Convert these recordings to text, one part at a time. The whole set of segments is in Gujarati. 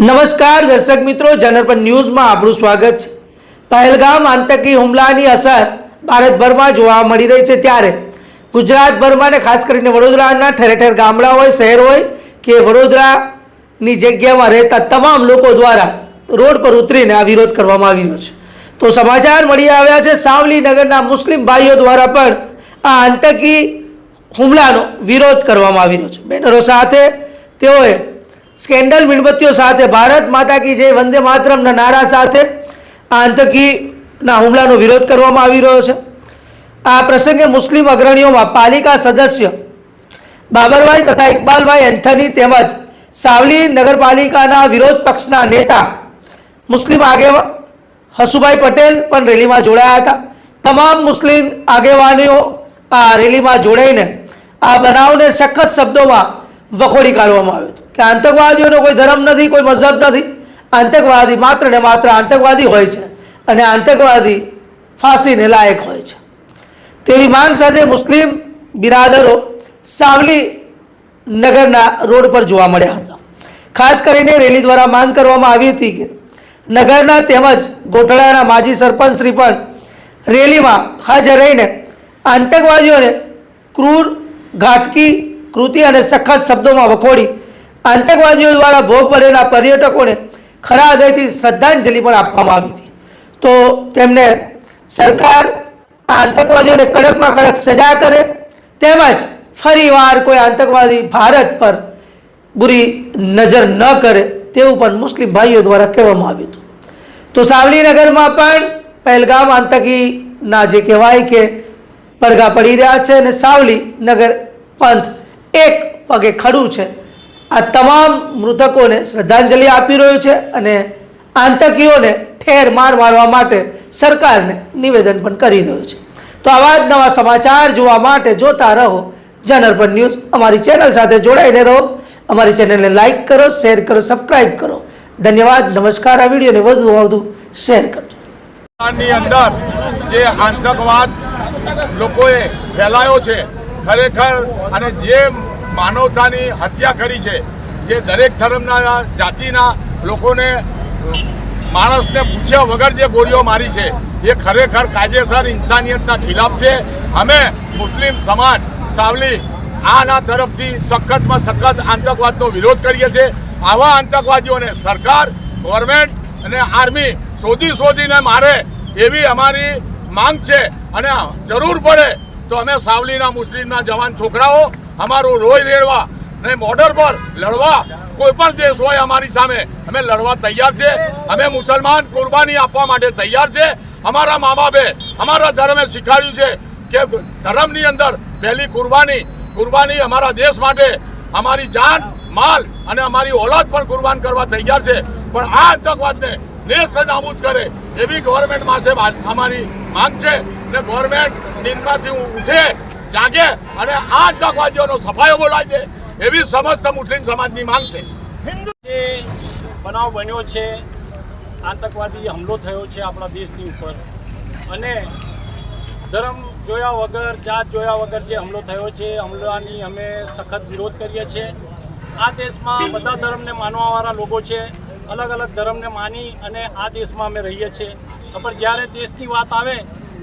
નમસ્કાર દર્શક મિત્રો, જનરપન ન્યૂઝમાં આપણું સ્વાગત છે। પહેલગામ આતંકી હુમલાની અસર ભારતભરમાં જોવા મળી રહી છે, ત્યારે ગુજરાતભરમાં ને ખાસ કરીને વડોદરાના ઠેર ઠેર ગામડા હોય, શહેર હોય કે વડોદરાની જગ્યામાં રહેતા તમામ લોકો દ્વારા રોડ પર ઉતરીને આ વિરોધ કરવામાં આવી રહ્યો છે। તો સમાચાર મળી આવ્યા છે, સાવલી નગરના મુસ્લિમ ભાઈઓ દ્વારા પણ આ આતંકી હુમલાનો વિરોધ કરવામાં આવી રહ્યો છે। બેનરો સાથે તેઓએ સ્કેન્ડલ મીણબત્તીઓ સાથે ભારત માતા કી જય, વંદે માતરમના નારા સાથે આતંકીના હુમલાનો વિરોધ કરવામાં આવી રહ્યો છે। આ પ્રસંગે મુસ્લિમ અગ્રણીઓમાં પાલિકા સદસ્ય બાબરભાઈ તથા ઇકબાલભાઈ એન્થની તેમજ સાવલી નગરપાલિકાના વિરોધ પક્ષના નેતા મુસ્લિમ આગેવાન હસુભાઈ પટેલ પણ રેલીમાં જોડાયા હતા। તમામ મુસ્લિમ આગેવાનીઓ આ રેલીમાં જોડાઈને આ બનાવને સખત શબ્દોમાં વખોડી કાઢવામાં આવ્યો હતો કે આતંકવાદીઓનો કોઈ ધર્મ નથી, કોઈ મઝહબ નથી। આતંકવાદી માત્ર ને માત્ર આતંકવાદી હોય છે અને આતંકવાદી ફાંસીને લાયક હોય છે, તેવી માંગ સાથે મુસ્લિમ બિરાદરો સાવલી નગરના રોડ પર જોવા મળ્યા હતા। ખાસ કરીને રેલી દ્વારા માંગ કરવામાં આવી હતી કે નગરના તેમજ ગોઠડાના માજી સરપંચ શ્રી પણ રેલીમાં હાજર રહીને આતંકવાદીઓને ક્રૂર ઘાતકી કૃતિ અને સખત શબ્દોમાં વખોડી આતંકવાદીઓ દ્વારા ભોગ પડેલા પર્યટકોને ખરા હૃદયથી શ્રદ્ધાંજલિ પણ આપવામાં આવી હતી। તો તેમને સરકાર આતંકવાદીઓને કડકમાં કડક સજા કરે તેમજ ફરીવાર કોઈ આતંકવાદી ભારત પર બુરી નજર ન કરે તેવું પણ મુસ્લિમ ભાઈઓ દ્વારા કહેવામાં આવ્યું હતું। તો સાવલી નગરમાં પણ પહેલગામ આતંકીના જે કહેવાય કે પડઘા પડી રહ્યા છે અને સાવલી નગર પંથ એક પગે ખડું છે। આ તમામ મૃતકોને શ્રદ્ધાંજલિ આપી રહ્યું છે અને આતંકીઓને ઠેર માર મારવા માટે સરકારને નિવેદન પણ કરી રહ્યું છે। તો આવા જ નવા સમાચાર જોવા માટે જોતા રહો જનરપન ન્યૂઝ। અમારી ચેનલ સાથે જોડાઈને રહો, અમારી ચેનલને લાઇક કરો, શેર કરો, સબસ્ક્રાઇબ કરો। ધન્યવાદ, નમસ્કાર। આ વિડીયોને વધુ શેર કરજો। ની અંદર જે આતંકવાદ લોકોએ ફેલાયો છે ખરેખર, અને જે માનવતાની હત્યા કરી છે, જે દરેક ધર્મના જાતિના લોકોને માણસને પૂછ્યા વગર જે ગોળીઓ મારી છે, એ ખરેખર કાયદેસર ઇન્સાનિયતના ખિલાફ છે। અમે મુસ્લિમ સમાજ સાવલી આના તરફથી સખતમાં સખત આતંકવાદનો વિરોધ કરીએ છીએ। આવા આતંકવાદીઓને સરકાર, ગવર્મેન્ટ અને આર્મી શોધીને મારે એવી અમારી માંગ છે, અને જરૂર પડે તો અમે સાવલીના મુસ્લિમના જવાન છોકરાઓ અમારું રોઈ રેડવા ને બોર્ડર પર લડવા, કોઈ પણ દેશ હોય અમારી સામે અમે લડવા તૈયાર છે। અમે મુસલમાન કુરબાની આપવા માટે તૈયાર છે। અમારા મા બાપે, અમારા ધર્મે શીખવાડ્યું છે કે ધર્મની અંદર પહેલી કુરબાની અમારા દેશ માટે, અમારી જાન, માલ અને અમારી ઓલાદ પણ કુરબાન કરવા તૈયાર છે। પણ આ આતંકવાદને નેસ્ત નાબૂદ કરે એવી ગવર્મેન્ટ પાસે અમારી માંગ છે, ને ગવર્મેન્ટ નીંદમાંથી ઉઠે, જાગે અને આ આતંકવાદીઓનો સફાયો બોલાવી દે એવી સમસ્ત મુસ્લિમ સમાજની માંગ છે। જે બનાવ બન્યો છે, આતંકવાદી હુમલો થયો છે આપણા દેશની ઉપર, અને ધર્મ જોયા વગર, જાત જોયા વગર જે હુમલો થયો છે, હુમલાની અમે સખત વિરોધ કરીએ છીએ। આ દેશમાં બધા ધર્મને માનવાવાળા લોકો છે, અલગ અલગ ધર્મને માની અને આ દેશમાં અમે રહીએ છીએ। પણ જ્યારે દેશની વાત આવે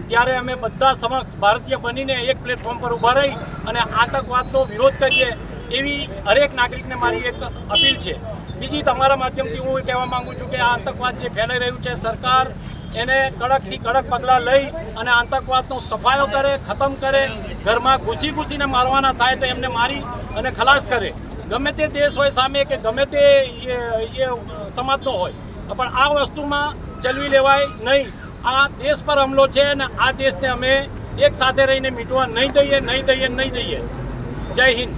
ત્યારે અમે બધા સમક્ષ ભારતીય બનીને એક પ્લેટફોર્મ પર ઊભા રહી અને આતંકવાદનો વિરોધ કરીએ એવી હરેક નાગરિકને મારી એક અપીલ છે। બીજી, તમારા માધ્યમથી હું કહેવા માગું છું કે આ આતંકવાદ જે ફેલાઈ રહ્યું છે, સરકાર એને કડકથી કડક પગલાં લઈ અને આતંકવાદનો સફાયો કરે, ખતમ કરે। ઘરમાં ઘૂસીને મારવાના થાય તો એમને મારી અને ખલાસ કરે, ગમે તે દેશ હોય સામે કે ગમે તે એ સમાજનો હોય, પણ આ વસ્તુમાં ચલવી લેવાય નહીં। આ દેશ પર હુમલો છે અને આ દેશને અમે એક સાથે રહીને મીટવા નહીં દઈએ। જય હિન્દ।